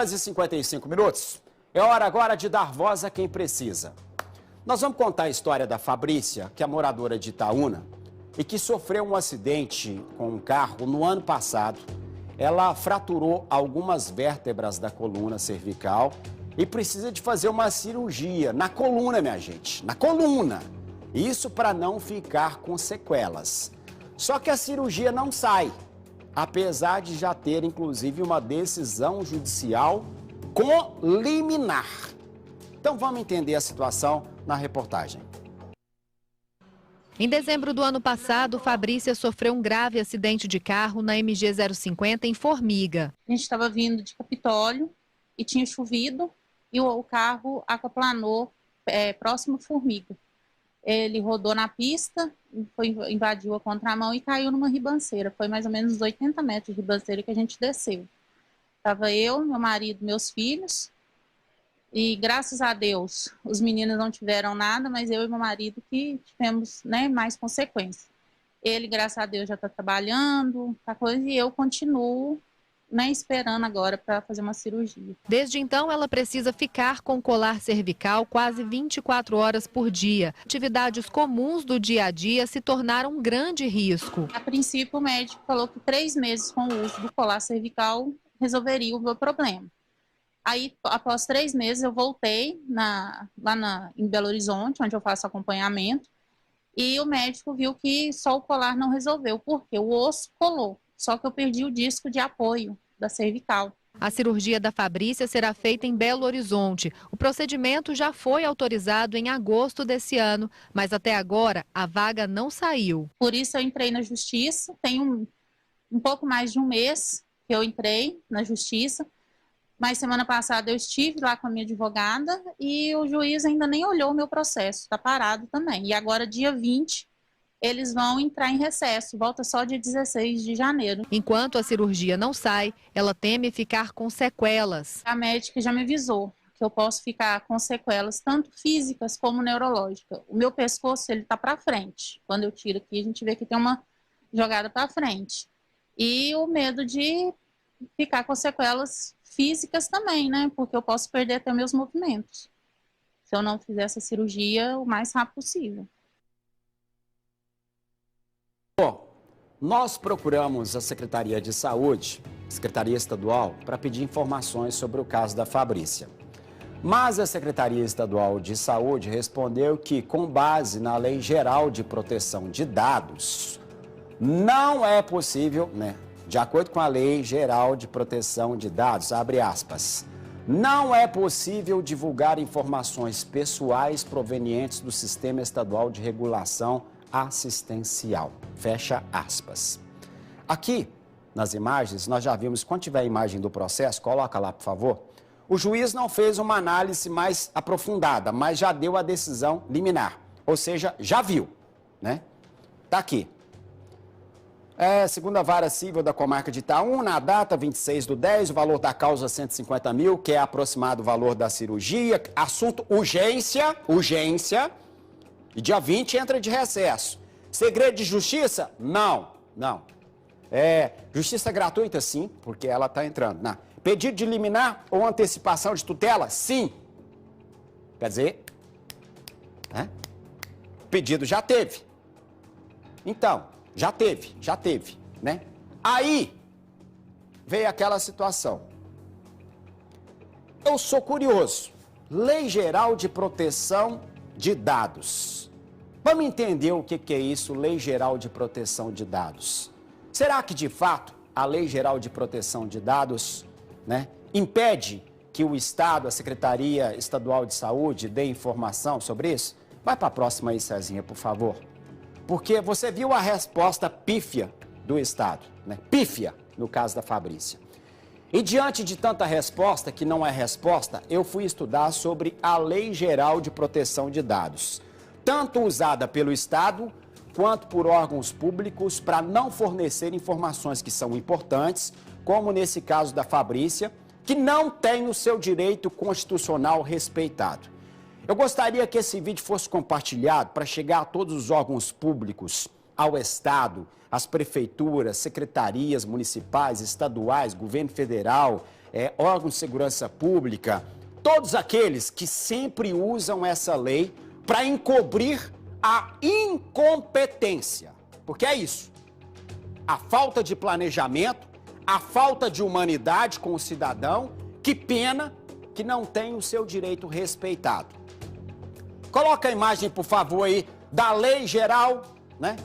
11h55. É hora agora de dar voz a quem precisa. Nós vamos contar a história da Fabrícia, que é moradora de Itaúna, e que sofreu um acidente com um carro no ano passado. Ela fraturou algumas vértebras da coluna cervical e precisa de fazer uma cirurgia na coluna, minha gente, na coluna. Isso para não ficar com sequelas. Só que a cirurgia não sai, apesar de já ter, inclusive, uma decisão judicial com liminar. Então vamos entender a situação na reportagem. Em dezembro do ano passado, Fabrícia sofreu um grave acidente de carro na MG 050 em Formiga. A gente estava vindo de Capitólio e tinha chovido e o carro aquaplanou próximo à Formiga. Ele rodou na pista, invadiu a contramão e caiu numa ribanceira. Foi mais ou menos uns 80 metros de ribanceira que a gente desceu. Estava eu, meu marido, meus filhos. E graças a Deus, os meninos não tiveram nada, mas eu e meu marido que tivemos, mais consequências. Ele, graças a Deus, já está trabalhando, e eu continuo esperando agora para fazer uma cirurgia. Desde então, ela precisa ficar com colar cervical quase 24 horas por dia. Atividades comuns do dia a dia se tornaram um grande risco. A princípio, o médico falou que 3 meses com o uso do colar cervical resolveria o meu problema. Aí, após 3 meses, eu voltei em Belo Horizonte, onde eu faço acompanhamento, e o médico viu que só o colar não resolveu, porque o osso colou, só que eu perdi o disco de apoio da cervical. A cirurgia da Fabrícia será feita em Belo Horizonte. O procedimento já foi autorizado em agosto desse ano, mas até agora a vaga não saiu. Por isso eu entrei na justiça, tem um pouco mais de um mês que eu entrei na justiça, mas semana passada eu estive lá com a minha advogada e o juiz ainda nem olhou o meu processo, está parado também. E agora, dia 20, eles vão entrar em recesso, volta só dia 16 de janeiro. Enquanto a cirurgia não sai, ela teme ficar com sequelas. A médica já me avisou que eu posso ficar com sequelas, tanto físicas como neurológicas. O meu pescoço ele está para frente. Quando eu tiro aqui, a gente vê que tem uma jogada para frente. E o medo de ficar com sequelas físicas também, porque eu posso perder até meus movimentos, se eu não fizer essa cirurgia o mais rápido possível. Bom, nós procuramos a Secretaria de Saúde, Secretaria Estadual, para pedir informações sobre o caso da Fabrícia. Mas a Secretaria Estadual de Saúde respondeu que, com base na Lei Geral de Proteção de Dados, não é possível, de acordo com a Lei Geral de Proteção de Dados, abre aspas, não é possível divulgar informações pessoais provenientes do Sistema Estadual de Regulação Assistencial, fecha aspas. Aqui, nas imagens, nós já vimos, quando tiver a imagem do processo, coloca lá, por favor, o juiz não fez uma análise mais aprofundada, mas já deu a decisão liminar, ou seja, já viu, Tá aqui. Segunda Vara Civil da Comarca de Itaúna, a data 26/10, o valor da causa 150 mil, que é aproximado o valor da cirurgia, assunto urgência, e dia 20 entra de recesso. Segredo de justiça? Não. Justiça gratuita? Sim, porque ela está entrando. Não. Pedido de liminar ou antecipação de tutela? Sim. Quer dizer, pedido já teve. Então, já teve, Aí, veio aquela situação. Eu sou curioso. Lei Geral de Proteção de Dados. Vamos entender o que é isso, Lei Geral de Proteção de Dados. Será que, de fato, a Lei Geral de Proteção de Dados, impede que o Estado, a Secretaria Estadual de Saúde, dê informação sobre isso? Vai para a próxima aí, Cezinha, por favor. Porque você viu a resposta pífia do Estado, Pífia, no caso da Fabrícia. E diante de tanta resposta, que não é resposta, eu fui estudar sobre a Lei Geral de Proteção de Dados, tanto usada pelo Estado quanto por órgãos públicos para não fornecer informações que são importantes, como nesse caso da Fabrícia, que não tem o seu direito constitucional respeitado. Eu gostaria que esse vídeo fosse compartilhado para chegar a todos os órgãos públicos, ao Estado, às prefeituras, secretarias municipais, estaduais, governo federal, órgãos de segurança pública, todos aqueles que sempre usam essa lei para encobrir a incompetência. Porque é isso. A falta de planejamento, a falta de humanidade com o cidadão, que pena que não tem o seu direito respeitado. Coloca a imagem, por favor, aí, da Lei Geral, né,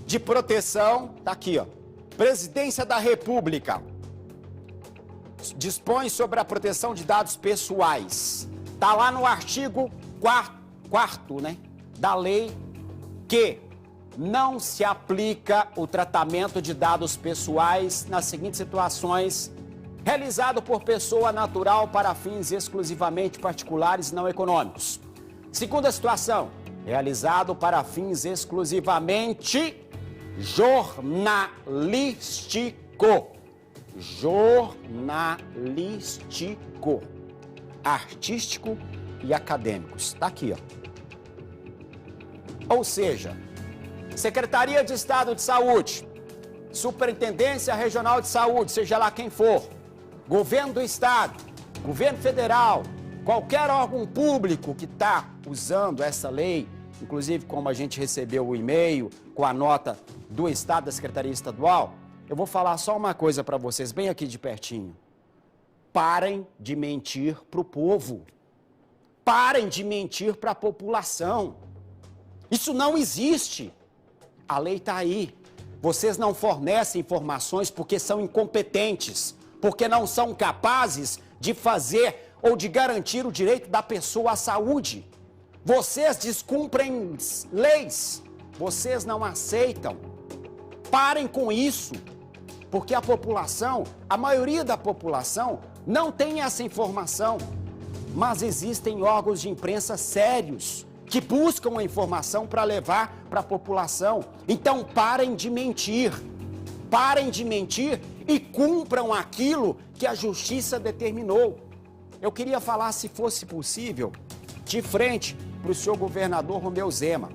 de Proteção, tá aqui, ó. Presidência da República dispõe sobre a proteção de dados pessoais. Tá lá no artigo 4º, né, da lei, que não se aplica o tratamento de dados pessoais nas seguintes situações: realizado por pessoa natural para fins exclusivamente particulares não econômicos. Segunda situação, realizado para fins exclusivamente jornalístico, artístico e acadêmicos. Tá aqui, ó. Ou seja, Secretaria de Estado de Saúde, Superintendência Regional de Saúde, seja lá quem for, Governo do Estado, Governo Federal, qualquer órgão público que está usando essa lei, inclusive como a gente recebeu o e-mail com a nota do Estado da Secretaria Estadual, eu vou falar só uma coisa para vocês, bem aqui de pertinho. Parem de mentir para o povo. Parem de mentir para a população. Isso não existe. A lei está aí. Vocês não fornecem informações porque são incompetentes, porque não são capazes de fazer ou de garantir o direito da pessoa à saúde. Vocês descumprem leis, vocês não aceitam. Parem com isso, porque a população, a maioria da população, não tem essa informação. Mas existem órgãos de imprensa sérios que buscam a informação para levar para a população. Então parem de mentir. Parem de mentir e cumpram aquilo que a justiça determinou. Eu queria falar, se fosse possível, de frente para o senhor governador Romeu Zema,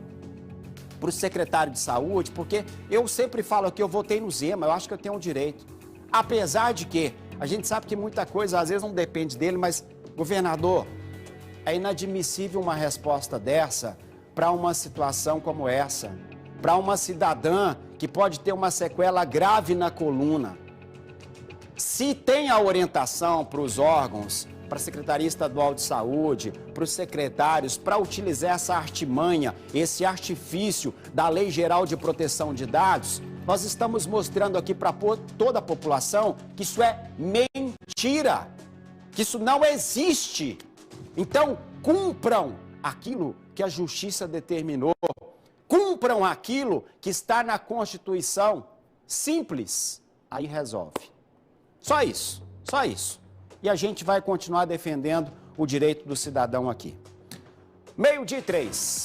para o secretário de saúde, porque eu sempre falo que eu votei no Zema, eu acho que eu tenho um direito. Apesar de que a gente sabe que muita coisa às vezes não depende dele, mas, governador, é inadmissível uma resposta dessa para uma situação como essa, para uma cidadã que pode ter uma sequela grave na coluna. Se tem a orientação para os órgãos, para a Secretaria Estadual de Saúde, para os secretários, para utilizar essa artimanha, esse artifício da Lei Geral de Proteção de Dados, nós estamos mostrando aqui para toda a população que isso é mentira, que isso não existe. Então, cumpram aquilo que a Justiça determinou, cumpram aquilo que está na Constituição. Simples, aí resolve. Só isso, só isso. E a gente vai continuar defendendo o direito do cidadão aqui. 12:03.